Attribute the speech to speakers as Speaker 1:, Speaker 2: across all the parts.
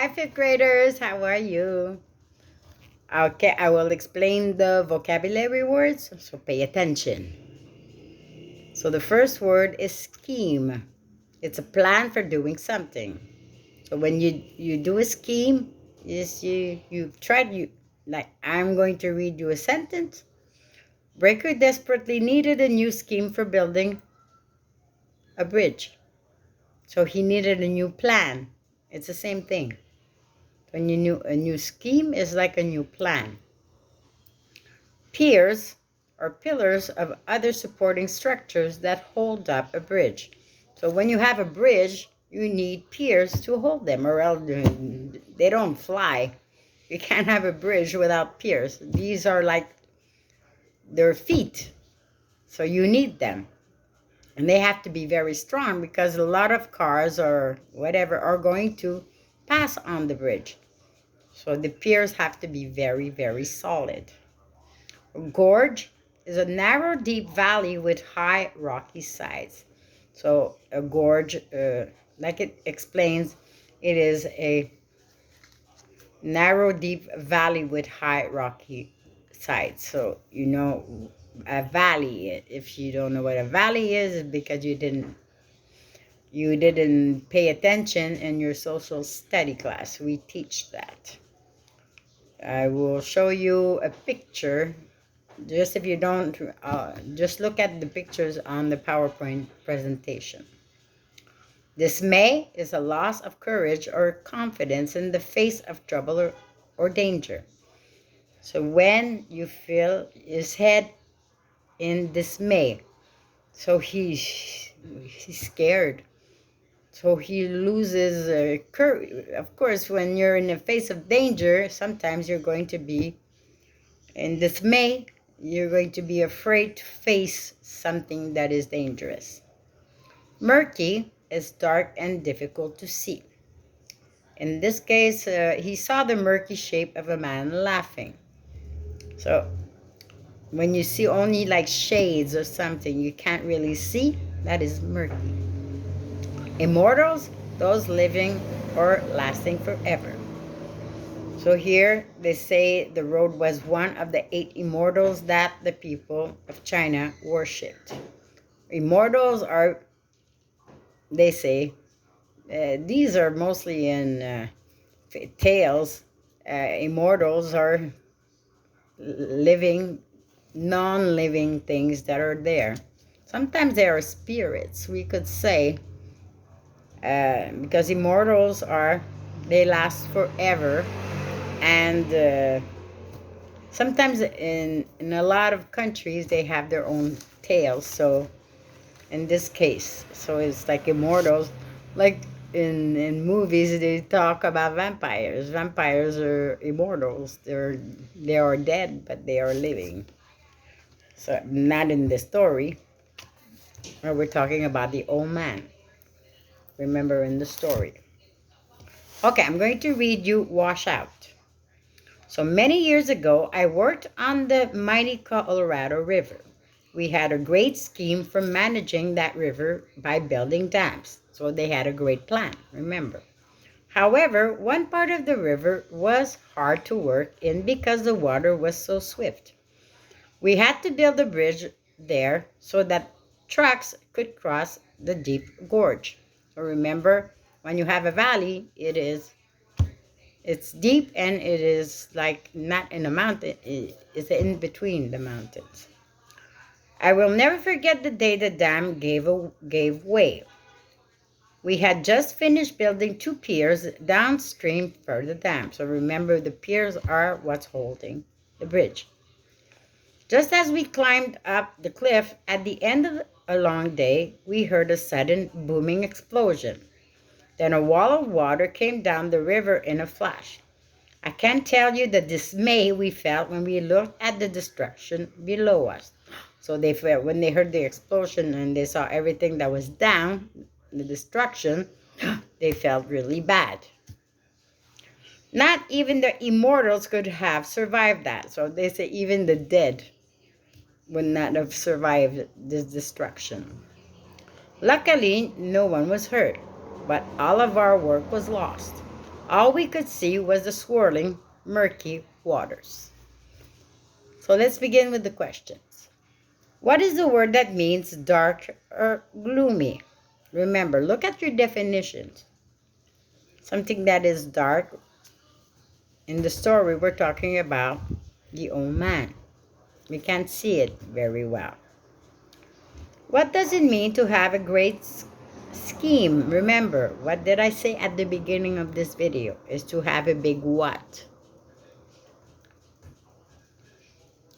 Speaker 1: Hi, fifth graders. How are you? Okay, I will explain the vocabulary words, so pay attention. So the first word is scheme. It's a plan for doing something. So when you do a scheme, is you try to like I'm going to read you a sentence. Breaker desperately needed a new scheme for building a bridge. So he needed a new plan. It's the same thing. When you knew a new scheme is like a new plan. Piers are pillars of other supporting structures that hold up a bridge. So when you have a bridge, you need piers to hold them, or else they don't fly. You can't have a bridge without piers. These are like their feet, so you need them. And they have to be very strong because a lot of cars or whatever are going to pass on the bridge. So the piers have to be very, very solid. Gorge is a narrow, deep valley with high, rocky sides. So a gorge, like it explains, it is a narrow, deep valley with high, rocky sides. So you know a valley. If you don't know what a valley is, it's because you didn't pay attention in your social study class. We teach that. I will show you a picture. Just if you don't, just look at the pictures on the PowerPoint presentation. Dismay is a loss of courage or confidence in the face of trouble or danger. So when you feel his head in dismay, so he's scared. So he loses courage. Of course, when you're in the face of danger, sometimes you're going to be in dismay. You're going to be afraid to face something that is dangerous. Murky is dark and difficult to see. In this case, he saw the murky shape of a man laughing. So when you see only like shades or something you can't really see, that is murky. Immortals, those living or lasting forever. So here they say the road was one of the 8 immortals that the people of China worshipped. Immortals are, they say, these are mostly in tales. Immortals are living, non-living things that are there. Sometimes they are spirits, we could say, because immortals are, they last forever. And sometimes in a lot of countries they have their own tales. So in this case, so it's like immortals, like in movies they talk about vampires are immortals. They are dead but they are living. So not in the story, but we're talking about the old man, remember, in the story. Okay, I'm going to read you Washout. So many years ago, I worked on the mighty Colorado River. We had a great scheme for managing that river by building dams. So they had a great plan, remember. However, one part of the river was hard to work in because the water was so swift. We had to build a bridge there so that trucks could cross the deep gorge. So remember, when you have a valley, it's deep and it is like not in a mountain, it's in between the mountains. I will never forget the day the dam gave way. We had just finished building 2 piers downstream for the dam. So remember, the piers are what's holding the bridge. Just as we climbed up the cliff at the end of a long day, we heard a sudden booming explosion. Then a wall of water came down the river in a flash. I can't tell you the dismay we felt when we looked at the destruction below us. So they felt, when they heard the explosion and they saw everything that was down, the destruction, they felt really bad. Not even the immortals could have survived that. So they say even the dead would not have survived this destruction. Luckily, no one was hurt, but all of our work was lost. All we could see was the swirling, murky waters. So let's begin with the questions. What is the word that means dark or gloomy? Remember, look at your definitions. Something that is dark. In the story, we're talking about the old man. We can't see it very well. What does it mean to have a great scheme? Remember, what did I say at the beginning of this video? Is to have a big what?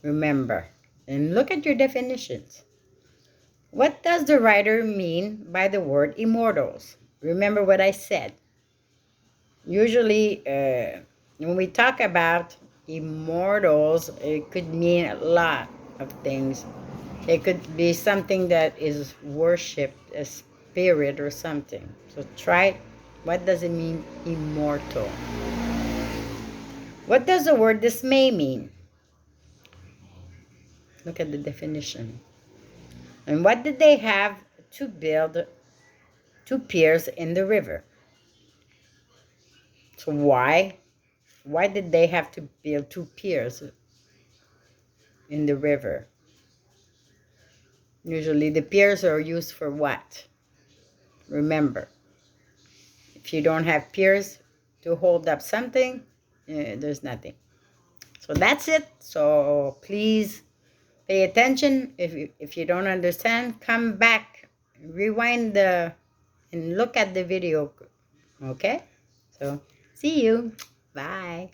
Speaker 1: Remember, and look at your definitions. What does the writer mean by the word immortals? Remember what I said. Usually, when we talk about immortals, it could mean a lot of things. It could be something that is worshipped, a spirit or something. So try, what does it mean, immortal? What does the word dismay mean? Look at the definition. And what did they have to build two piers in the river? So why did they have to build two piers in the river? Usually the piers are used for what? Remember, if you don't have piers to hold up something, there's nothing. So that's it. So please pay attention. If you don't understand, come back, rewind and look at the video. Okay? So see you. Bye.